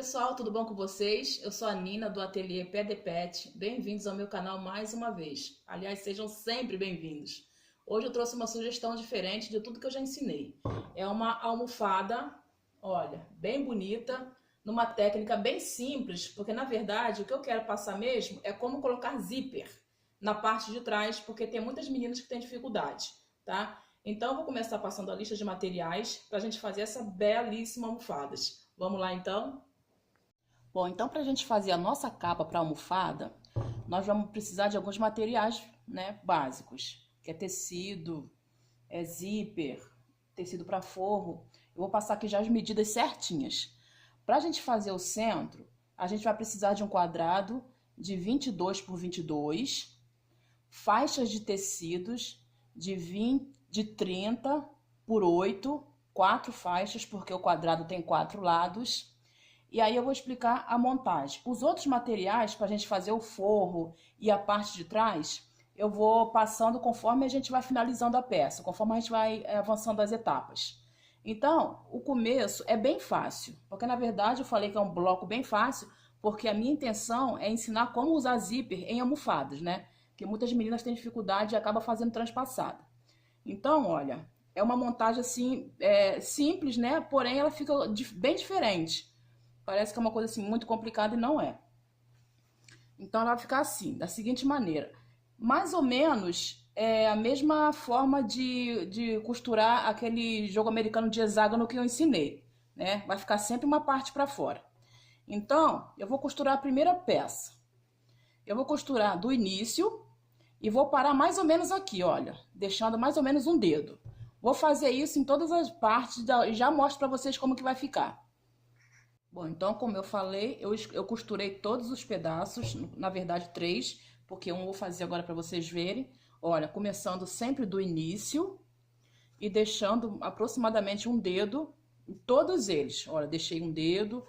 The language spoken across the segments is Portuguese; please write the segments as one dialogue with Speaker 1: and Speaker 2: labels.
Speaker 1: pessoal, tudo bom com vocês? Eu sou a Nina do Ateliê Pé de Pet. Bem-vindos ao meu canal mais uma vez. Aliás, sejam sempre bem-vindos. Hoje eu trouxe uma sugestão diferente de tudo que eu já ensinei. É uma almofada, olha, bem bonita, numa técnica bem simples, porque na verdade o que eu quero passar mesmo é como colocar zíper na parte de trás, porque tem muitas meninas que têm dificuldade, tá? Então eu vou começar passando a lista de materiais para a gente fazer essa belíssima almofadas. Vamos lá então? Bom, então para a gente fazer a nossa capa para almofada, nós vamos precisar de alguns materiais, né, básicos, que é tecido, zíper, tecido para forro. Eu vou passar aqui já as medidas certinhas. Para a gente fazer o centro, a gente vai precisar de um quadrado de 22 por 22, faixas de tecidos de 30 por 8, 4 faixas, porque o quadrado tem 4 lados. E aí eu vou explicar a montagem. Os outros materiais para a gente fazer o forro e a parte de trás, eu vou passando conforme a gente vai finalizando a peça, conforme a gente vai avançando as etapas. Então, o começo é bem fácil, porque na verdade eu falei que é um bloco bem fácil, porque a minha intenção é ensinar como usar zíper em almofadas, né? Porque muitas meninas têm dificuldade e acabam fazendo transpassada. Então, olha, é uma montagem assim, simples, né? Porém, ela fica bem diferente. Parece que é uma coisa assim muito complicada e não é. Então ela vai ficar assim, da seguinte maneira. Mais ou menos a mesma forma de costurar aquele jogo americano de hexágono que eu ensinei, né? Vai ficar sempre uma parte para fora. Então, eu vou costurar a primeira peça. Eu vou costurar do início e vou parar mais ou menos aqui, olha, deixando mais ou menos um dedo. Vou fazer isso em todas as partes e já mostro para vocês como que vai ficar. Bom, então, como eu falei, eu costurei todos os pedaços, na verdade 3, porque um eu vou fazer agora para vocês verem. Olha, começando sempre do início e deixando aproximadamente um dedo em todos eles. Olha, deixei um dedo,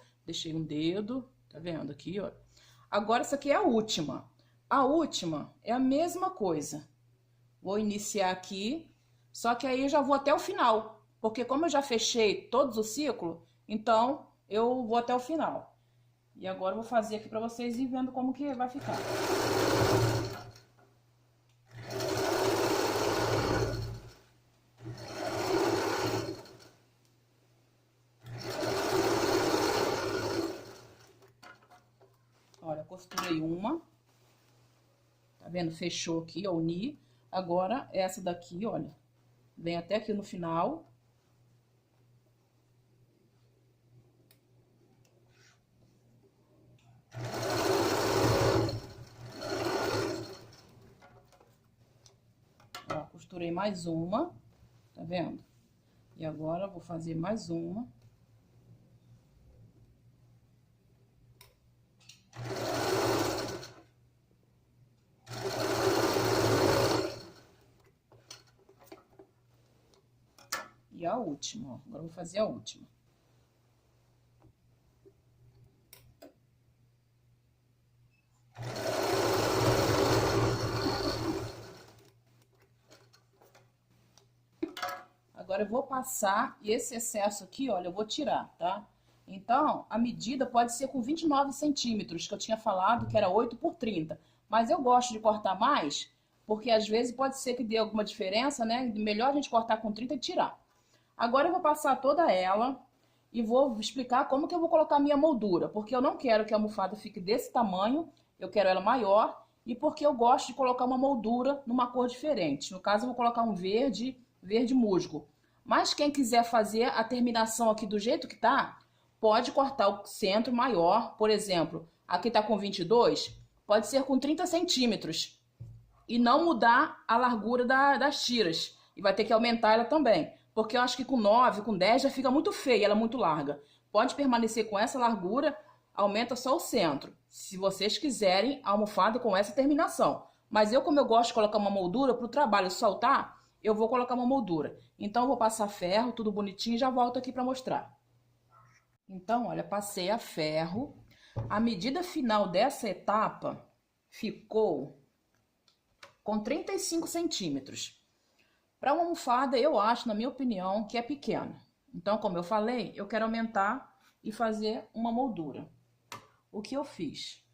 Speaker 1: tá vendo aqui, ó. Agora essa aqui é a última. A última é a mesma coisa. Vou iniciar aqui, só que aí eu já vou até o final, porque como eu já fechei todos o ciclo, então eu vou até o final. E agora eu vou fazer aqui para vocês ir vendo como que vai ficar. Olha, costurei uma. Tá vendo? Fechou aqui, ó, uni. Agora, essa daqui, olha, vem até aqui no final. Ó, costurei mais uma, tá vendo? E agora, eu vou fazer mais uma. E a última, ó. Agora eu vou fazer a última. Agora eu vou passar e esse excesso aqui, olha, eu vou tirar, tá? Então, a medida pode ser com 29 centímetros, que eu tinha falado que era 8 por 30. Mas eu gosto de cortar mais, porque às vezes pode ser que dê alguma diferença, né? Melhor a gente cortar com 30 e tirar. Agora eu vou passar toda ela e vou explicar como que eu vou colocar a minha moldura, porque eu não quero que a almofada fique desse tamanho, eu quero ela maior, e porque eu gosto de colocar uma moldura numa cor diferente. No caso, eu vou colocar um verde musgo. Mas quem quiser fazer a terminação aqui do jeito que tá, pode cortar o centro maior, por exemplo, aqui tá com 22, pode ser com 30 centímetros. E não mudar a largura das tiras. E vai ter que aumentar ela também. Porque eu acho que com 9, com 10 já fica muito feia, ela é muito larga. Pode permanecer com essa largura, aumenta só o centro. Se vocês quiserem a almofada com essa terminação. Mas eu, como eu gosto de colocar uma moldura para o trabalho soltar, eu vou colocar uma moldura. Então, eu vou passar ferro, tudo bonitinho, e já volto aqui para mostrar. Então, olha, passei a ferro. A medida final dessa etapa ficou com 35 centímetros. Para uma almofada, eu acho, na minha opinião, que é pequeno. Então, como eu falei, eu quero aumentar e fazer uma moldura. O que eu fiz?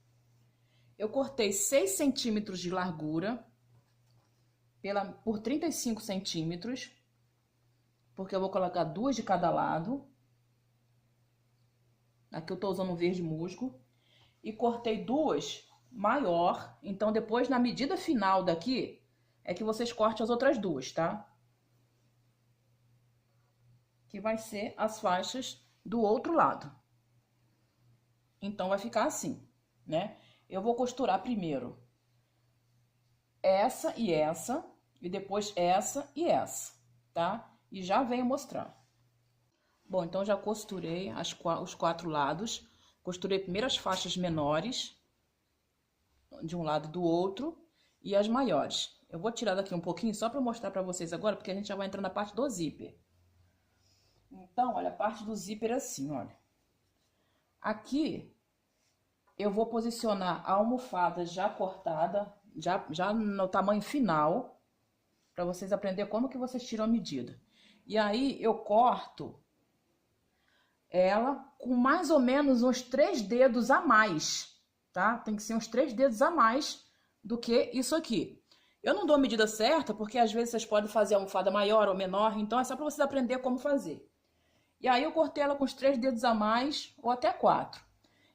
Speaker 1: Eu cortei 6 centímetros de largura por 35 centímetros, porque eu vou colocar 2 de cada lado. Aqui eu tô usando um verde musgo. E cortei 2 maior, então depois na medida final daqui é que vocês cortem as outras 2, tá? Que vai ser as faixas do outro lado. Então vai ficar assim, né? Eu vou costurar primeiro essa e depois essa e essa, tá? E já venho mostrar. Bom, então já costurei os 4 lados. Costurei primeiro as faixas menores de um lado e do outro e as maiores. Eu vou tirar daqui um pouquinho só para mostrar para vocês agora, porque a gente já vai entrar na parte do zíper. Então, olha, a parte do zíper é assim, olha. Aqui eu vou posicionar a almofada já cortada, já no tamanho final, para vocês aprenderem como que vocês tiram a medida. E aí eu corto ela com mais ou menos uns 3 dedos a mais, tá? Tem que ser uns 3 dedos a mais do que isso aqui. Eu não dou a medida certa, porque às vezes vocês podem fazer a almofada maior ou menor, então é só para vocês aprenderem como fazer. E aí eu cortei ela com os 3 dedos a mais, ou até 4.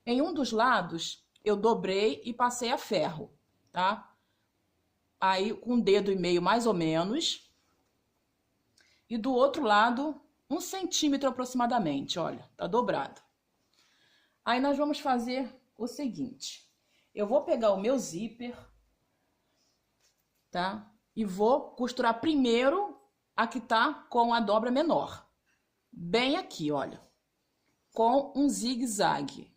Speaker 1: Em um dos lados, eu dobrei e passei a ferro, tá? Aí com 1,5 dedo mais ou menos. E do outro lado, 1 centímetro aproximadamente, olha, tá dobrado. Aí nós vamos fazer o seguinte. Eu vou pegar o meu zíper, tá? E vou costurar primeiro a que tá com a dobra menor. Bem aqui, olha. Com um zigue-zague.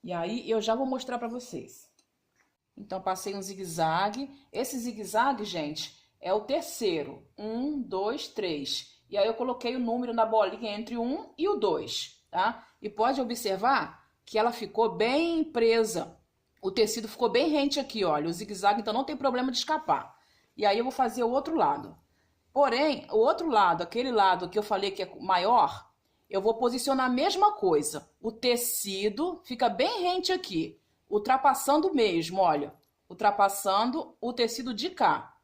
Speaker 1: E aí eu já vou mostrar pra vocês. Então passei um zigue-zague. Esse zigue-zague, gente, é o terceiro. 1, 2, 3. E aí eu coloquei o número na bolinha entre o 1 e o 2, tá? E pode observar que ela ficou bem presa. O tecido ficou bem rente aqui, olha. O zigue-zague, então não tem problema de escapar. E aí eu vou fazer o outro lado. Porém, o outro lado, aquele lado que eu falei que é maior, eu vou posicionar a mesma coisa. O tecido fica bem rente aqui, ultrapassando mesmo, olha. Ultrapassando o tecido de cá.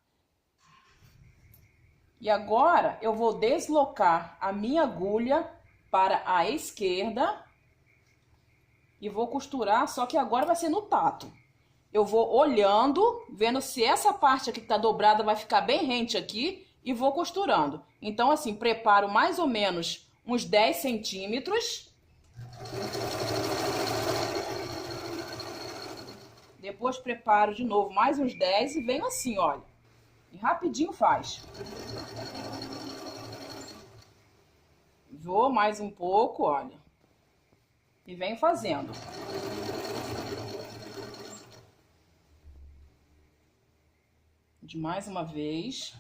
Speaker 1: E agora eu vou deslocar a minha agulha para a esquerda e vou costurar, só que agora vai ser no tato. Eu vou olhando, vendo se essa parte aqui que tá dobrada vai ficar bem rente aqui e vou costurando. Então assim, preparo mais ou menos uns 10 centímetros. Depois preparo de novo mais uns 10 e venho assim, olha. E rapidinho faz. Vou mais um pouco, olha. E venho fazendo. De mais uma vez.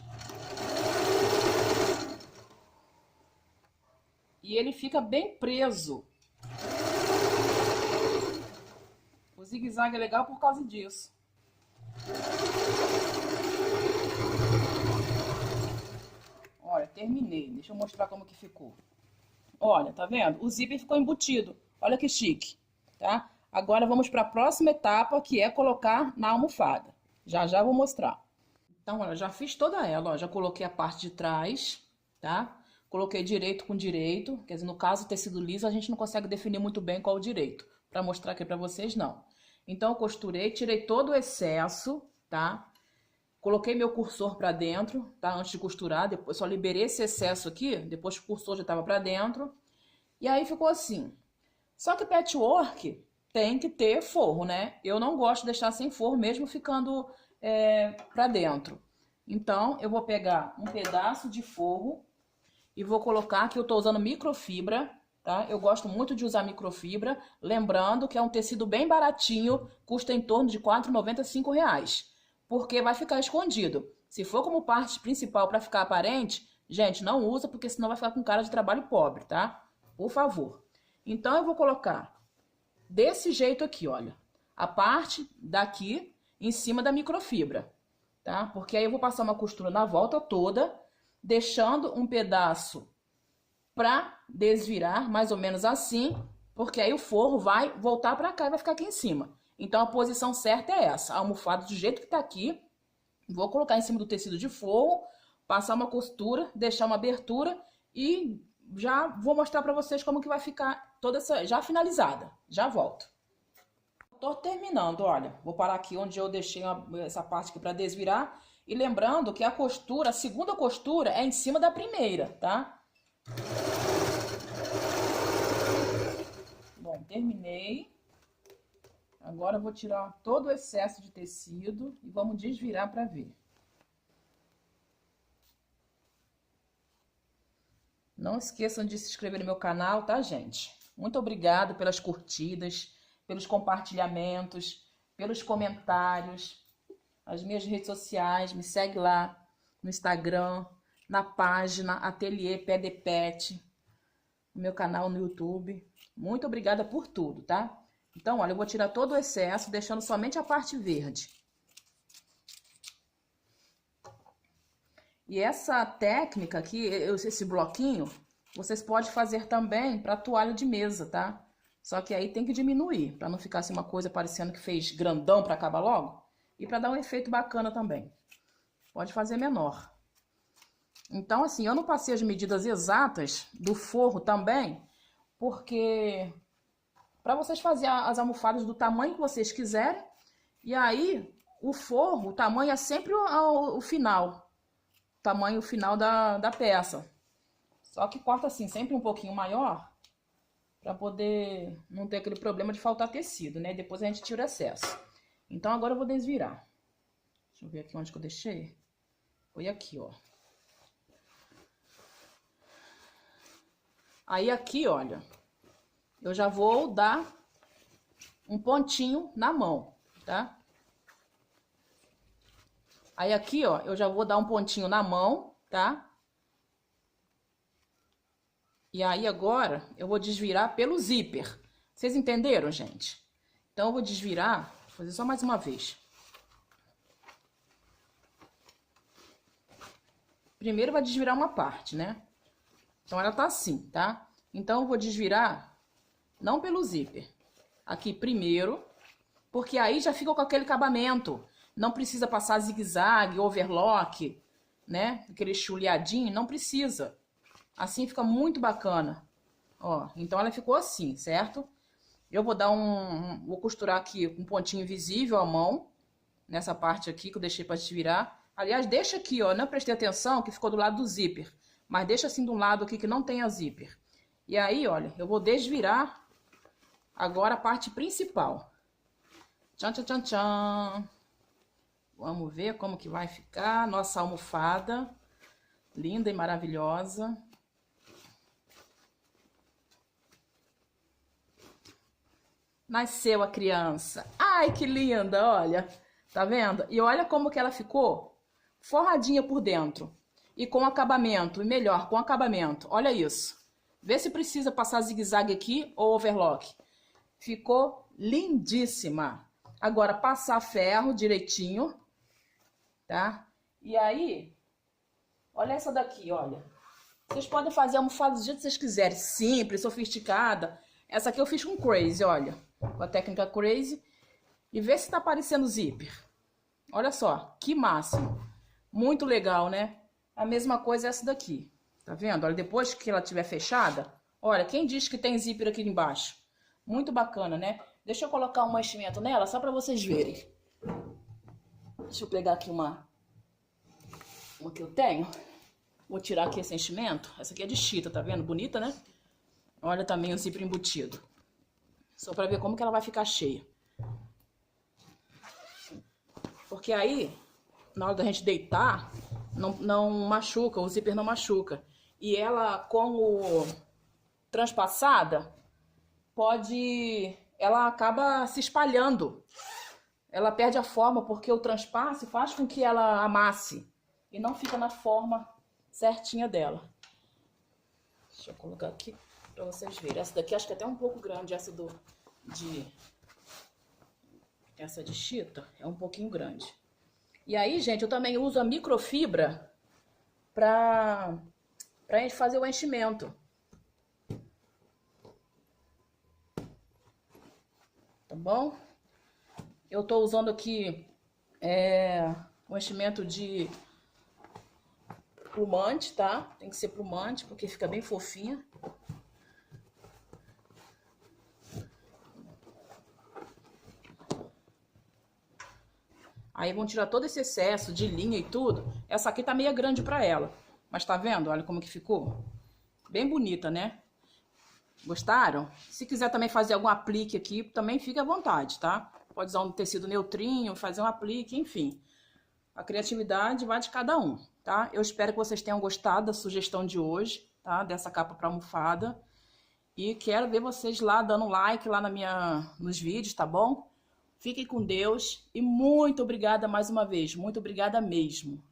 Speaker 1: E ele fica bem preso. O zigue-zague é legal por causa disso. Olha, terminei. Deixa eu mostrar como que ficou. Olha, tá vendo? O zíper ficou embutido. Olha que chique, tá? Agora vamos para a próxima etapa, que é colocar na almofada. Já já vou mostrar. Então, olha, já fiz toda ela, ó. Já coloquei a parte de trás, tá? Coloquei direito com direito. Quer dizer, no caso, tecido liso, a gente não consegue definir muito bem qual o direito. Para mostrar aqui para vocês, não. Então, eu costurei, tirei todo o excesso, tá? Coloquei meu cursor para dentro, tá? Antes de costurar, depois só liberei esse excesso aqui, depois que o cursor já estava para dentro. E aí ficou assim. Só que patchwork tem que ter forro, né? Eu não gosto de deixar sem forro, mesmo ficando para dentro. Então, eu vou pegar um pedaço de forro e vou colocar, aqui eu tô usando microfibra, tá? Eu gosto muito de usar microfibra, lembrando que é um tecido bem baratinho, custa em torno de R$ 4,90 a R$ 5,00. Porque vai ficar escondido. Se for como parte principal para ficar aparente, gente, não usa, porque senão vai ficar com cara de trabalho pobre, tá? Por favor. Então, eu vou colocar desse jeito aqui, olha. A parte daqui em cima da microfibra, tá? Porque aí eu vou passar uma costura na volta toda, deixando um pedaço para desvirar mais ou menos assim, porque aí o forro vai voltar para cá e vai ficar aqui em cima. Então a posição certa é essa, a almofada do jeito que tá aqui. Vou colocar em cima do tecido de forro, passar uma costura, deixar uma abertura e já vou mostrar para vocês como que vai ficar toda essa, já finalizada. Já volto. Tô terminando, olha, vou parar aqui onde eu deixei essa parte aqui para desvirar. E lembrando que a costura, a segunda costura é em cima da primeira, tá? Bom, terminei. Agora eu vou tirar todo o excesso de tecido e vamos desvirar para ver. Não esqueçam de se inscrever no meu canal, tá, gente? Muito obrigada pelas curtidas, pelos compartilhamentos, pelos comentários. As minhas redes sociais, me segue lá no Instagram, na página Ateliê Pé de Pet, no meu canal no YouTube. Muito obrigada por tudo, tá? Então, olha, eu vou tirar todo o excesso, deixando somente a parte verde. E essa técnica aqui, esse bloquinho, vocês podem fazer também para toalha de mesa, tá? Só que aí tem que diminuir, para não ficar assim uma coisa parecendo que fez grandão para acabar logo. E para dar um efeito bacana também. Pode fazer menor. Então, assim, eu não passei as medidas exatas do forro também, porque para vocês fazerem as almofadas do tamanho que vocês quiserem. E aí, o forro, o tamanho é sempre o final. O tamanho final da peça. Só que corta assim, sempre um pouquinho maior, para poder não ter aquele problema de faltar tecido, né? Depois a gente tira o excesso. Então agora eu vou desvirar. Deixa eu ver aqui onde que eu deixei. Foi aqui, ó. Aí aqui, olha, eu já vou dar um pontinho na mão, tá? Aí aqui, ó, eu já vou dar um pontinho na mão, tá? E aí agora eu vou desvirar pelo zíper. Vocês entenderam, gente? Então eu vou desvirar, vou fazer só mais uma vez. Primeiro vai desvirar uma parte, né? Então ela tá assim, tá? Então eu vou desvirar não pelo zíper. Aqui primeiro, porque aí já fica com aquele acabamento. Não precisa passar zigue-zague, overlock, né? Aquele chuleadinho, não precisa. Assim fica muito bacana. Ó, então ela ficou assim, certo? Eu vou dar vou costurar aqui um pontinho invisível à mão, nessa parte aqui que eu deixei para desvirar. Aliás, deixa aqui, ó, não prestei atenção que ficou do lado do zíper, mas deixa assim do lado aqui que não tem a zíper. E aí, olha, eu vou desvirar agora a parte principal. Tchan, tchan, tchan, tchan. Vamos ver como que vai ficar nossa almofada. Linda e maravilhosa. Nasceu a criança. Ai, que linda, olha. Tá vendo? E olha como que ela ficou forradinha por dentro. E com acabamento, e melhor, com acabamento. Olha isso. Vê se precisa passar zigue-zague aqui ou overlock. Ficou lindíssima. Agora, passar ferro direitinho, tá? E aí, olha essa daqui, olha. Vocês podem fazer a almofada do jeito que vocês quiserem. Simples, sofisticada. Essa aqui eu fiz com crazy, olha. Com a técnica crazy. E vê se tá aparecendo zíper. Olha só, que máximo. Muito legal, né? A mesma coisa essa daqui. Tá vendo? Olha, depois que ela estiver fechada, olha, quem diz que tem zíper aqui embaixo? Muito bacana, né? Deixa eu colocar um enchimento nela, só pra vocês verem. Deixa eu pegar aqui uma que eu tenho. Vou tirar aqui esse enchimento. Essa aqui é de chita, tá vendo? Bonita, né? Olha também o zíper embutido. Só pra ver como que ela vai ficar cheia. Porque aí, na hora da gente deitar, não machuca, o zíper não machuca. E ela, como transpassada, ela acaba se espalhando. Ela perde a forma porque o transpasse faz com que ela amasse. E não fica na forma certinha dela. Deixa eu colocar aqui pra vocês verem. Essa daqui acho que é até um pouco grande, essa essa de chita é um pouquinho grande. E aí, gente, eu também uso a microfibra pra gente fazer o enchimento. bom? Eu tô usando aqui um enchimento de plumante, tá? Tem que ser plumante, porque fica bem fofinha. Aí vão tirar todo esse excesso de linha e tudo. Essa aqui tá meio grande pra ela. Mas tá vendo? Olha como que ficou. Bem bonita, né? Gostaram? Se quiser também fazer algum aplique aqui, também fica à vontade, tá? Pode usar um tecido neutrinho, fazer um aplique, enfim. A criatividade vai de cada um, tá? Eu espero que vocês tenham gostado da sugestão de hoje, tá? Dessa capa para almofada. E quero ver vocês lá dando like lá nos vídeos, tá bom? Fiquem com Deus e muito obrigada mais uma vez. Muito obrigada mesmo.